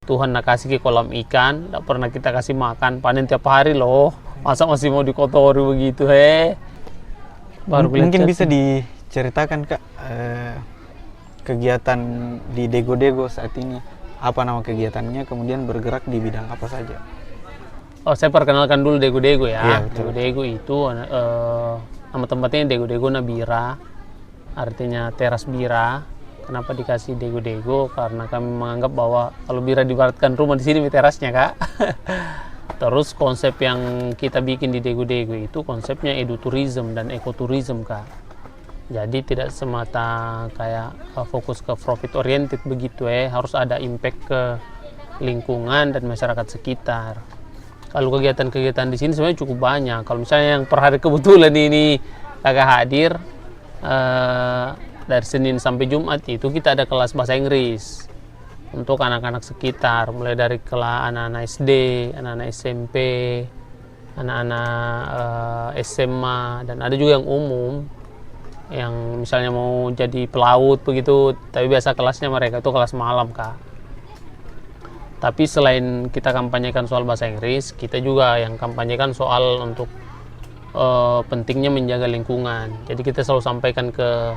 Tuhan nak kasih ke kolam ikan, tidak pernah kita kasih makan, panen tiap hari loh. Masa masih mau dikotori begitu, Baru Mungkin chat. bisa diceritakan Kak, kegiatan di Dego-Dego saat ini. Apa nama kegiatannya, kemudian bergerak di bidang apa saja? Oh, saya perkenalkan dulu Dego-Dego ya. Iya, betul. Dego-Dego itu nama tempatnya Dego-Dego Nabira, artinya teras bira. Kenapa dikasih Dego-Dego? Karena kami menganggap bahwa kalau bira dibaratkan rumah di sini terasnya, Kak. Terus konsep yang kita bikin di Dego-Dego itu konsepnya edutourism dan ekoturism, Kak. Jadi tidak semata kayak fokus ke profit oriented begitu, harus ada impact ke lingkungan dan masyarakat sekitar. Kalau kegiatan-kegiatan di sini sebenarnya cukup banyak. Kalau misalnya yang per hari kebetulan ini Kakak hadir, dari Senin sampai Jumat itu kita ada kelas bahasa Inggris untuk anak-anak sekitar, mulai dari kelas anak-anak SD, anak-anak SMP, anak-anak SMA, dan ada juga yang umum yang misalnya mau jadi pelaut begitu, tapi biasa kelasnya mereka itu kelas malam, Kak. Tapi selain kita kampanyekan soal bahasa Inggris, kita juga yang kampanyekan soal untuk pentingnya menjaga lingkungan. Jadi kita selalu sampaikan ke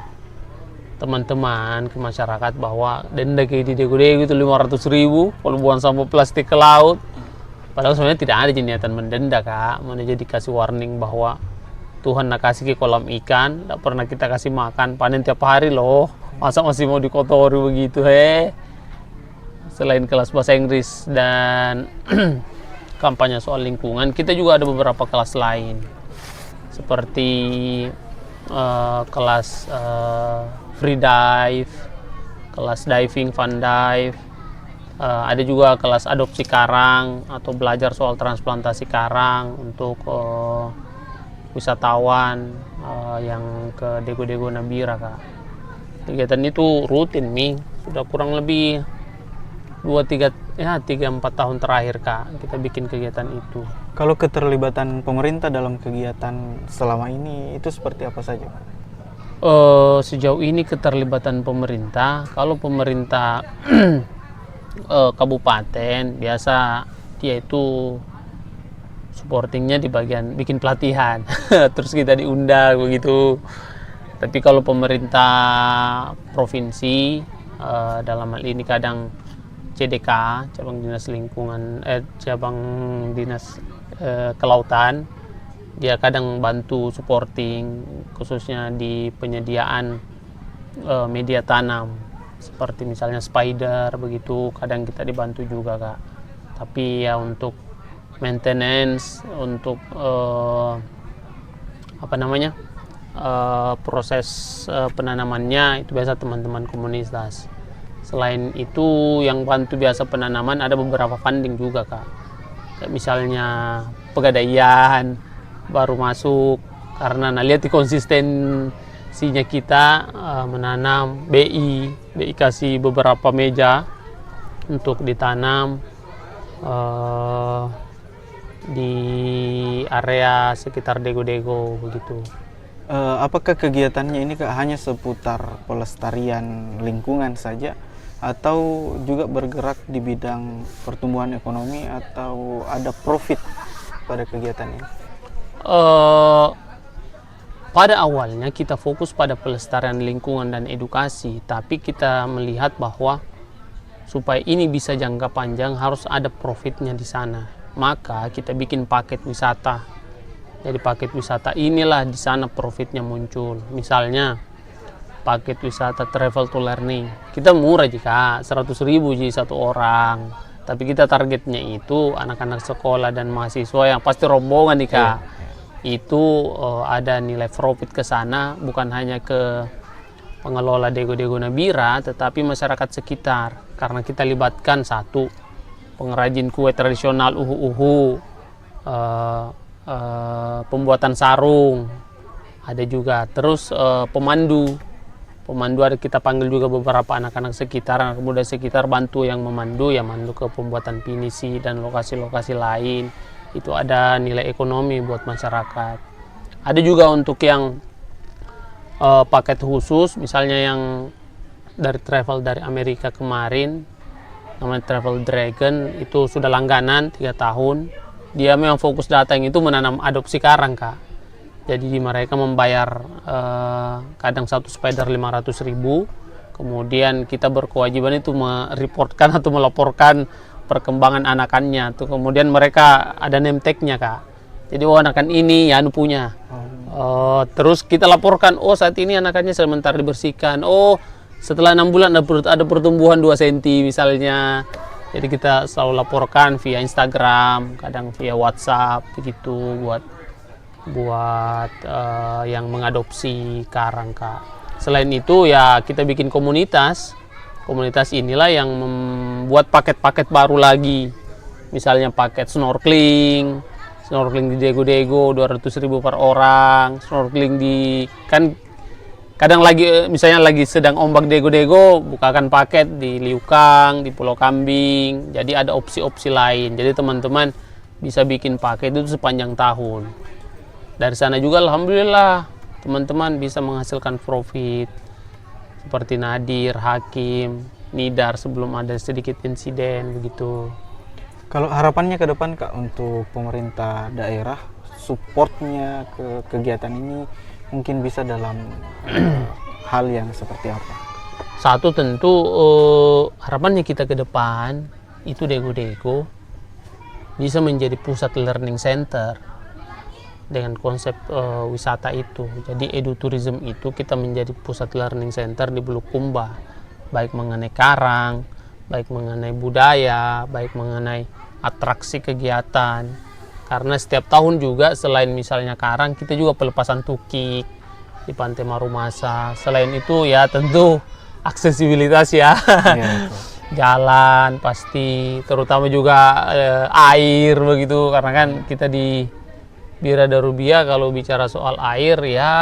teman-teman, ke masyarakat bahwa denda kayak di Dego-Dego itu 500.000 kalau buang sampah plastik ke laut. Padahal sebenarnya tidak ada niatan mendenda, Kak. Mana jadi kasih warning bahwa Tuhan nak kasih ke kolam ikan, tidak pernah kita kasih makan, panen tiap hari loh. Masa masih mau dikotori begitu, Selain kelas bahasa Inggris dan kampanye soal lingkungan, kita juga ada beberapa kelas lain. Seperti kelas free dive, kelas diving, fun dive, ada juga kelas adopsi karang atau belajar soal transplantasi karang untuk wisatawan yang ke Dego-Dego Nabira, Kak. Kegiatan itu rutin, sudah kurang lebih 3-4 tahun terakhir, Kak, kita bikin kegiatan itu. Kalau keterlibatan pemerintah dalam kegiatan selama ini itu seperti apa saja? Sejauh ini keterlibatan pemerintah, kalau pemerintah kabupaten biasa dia itu supportingnya di bagian bikin pelatihan, terus kita diundang begitu. Tapi kalau pemerintah provinsi, dalam hal ini kadang CDK, cabang dinas lingkungan, cabang dinas kelautan, dia kadang bantu supporting khususnya di penyediaan media tanam seperti misalnya spider begitu, kadang kita dibantu juga, Kak. Tapi ya untuk maintenance, untuk proses penanamannya itu biasa teman-teman komunitas. Selain itu yang bantu biasa penanaman ada beberapa funding juga, Kak. Kayak misalnya pegadaian baru masuk karena lihat konsistensinya kita menanam. BI kasih beberapa meja untuk ditanam di area sekitar Dego-Dego begitu. Apakah kegiatannya ini Kak hanya seputar pelestarian lingkungan saja atau juga bergerak di bidang pertumbuhan ekonomi atau ada profit pada kegiatan ini? Pada awalnya kita fokus pada pelestarian lingkungan dan edukasi, tapi kita melihat bahwa supaya ini bisa jangka panjang harus ada profitnya di sana. Maka kita bikin paket wisata. Jadi paket wisata inilah di sana profitnya muncul. Misalnya paket wisata travel to learning, kita murah jika 100.000 jadi satu orang. Tapi kita targetnya itu anak-anak sekolah dan mahasiswa yang pasti rombongan nih, Kak. Itu ada nilai profit ke sana, bukan hanya ke pengelola Dego-Dego Nabira, tetapi masyarakat sekitar. Karena kita libatkan satu pengrajin kue tradisional uhu-uhu, pembuatan sarung, ada juga. Terus pemandu ada kita panggil juga beberapa anak-anak sekitar, anak muda sekitar bantu yang memandu, ya mandu ke pembuatan pinisi dan lokasi-lokasi lain. Itu ada nilai ekonomi buat masyarakat. Ada juga untuk yang paket khusus, misalnya yang dari travel dari Amerika kemarin, namanya Travel Dragon, itu sudah langganan 3 tahun. Dia memang fokus datang itu menanam adopsi karang, Kak. Jadi mereka membayar kadang satu spider 500.000. Kemudian kita berkewajiban itu mereportkan atau melaporkan perkembangan anakannya. Tuh kemudian mereka ada name tag-nya, Kak. Jadi anakan ini ya punya. Terus kita laporkan, saat ini anakannya sementara dibersihkan. Setelah 6 bulan ada pertumbuhan 2 cm misalnya. Jadi kita selalu laporkan via Instagram, kadang via WhatsApp begitu buat yang mengadopsi karang, Kak. Selain itu ya kita bikin komunitas. Komunitas inilah yang membuat paket-paket baru lagi. Misalnya paket snorkeling di Dego-Dego 200.000 per orang, snorkeling di kadang lagi misalnya lagi sedang ombak Dego-Dego, bukakan paket di Liukang, di Pulau Kambing. Jadi ada opsi-opsi lain. Jadi teman-teman bisa bikin paket itu sepanjang tahun. Dari sana juga alhamdulillah teman-teman bisa menghasilkan profit seperti Nadir, Hakim, Nidar sebelum ada sedikit insiden begitu. Kalau harapannya ke depan, Kak, untuk pemerintah daerah, supportnya ke kegiatan ini mungkin bisa dalam hal yang seperti apa? Satu tentu harapannya kita ke depan itu Dego-Dego bisa menjadi pusat learning center dengan konsep wisata itu. Jadi edutourism itu kita menjadi pusat learning center di Bulukumba, baik mengenai karang, baik mengenai budaya, baik mengenai atraksi kegiatan. Karena setiap tahun juga selain misalnya karang, kita juga pelepasan tukik di Pantai Marumasa. Selain itu ya tentu aksesibilitas ya. Ya, Jalan pasti, terutama juga air begitu, karena kan kita di Bira Darubia kalau bicara soal air ya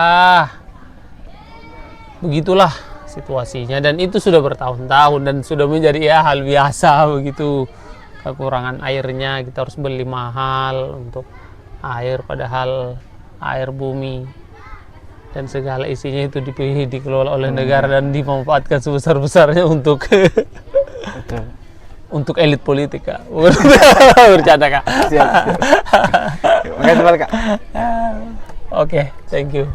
begitulah situasinya, dan itu sudah bertahun-tahun dan sudah menjadi ya hal biasa begitu. Kekurangan airnya, kita harus beli mahal untuk air, padahal air bumi dan segala isinya itu dikelola oleh negara dan dimanfaatkan sebesar-besarnya untuk untuk elit politik, Kak. Bercanda, Kak. Siap. Makasih banyak, Kak. Oke, thank you.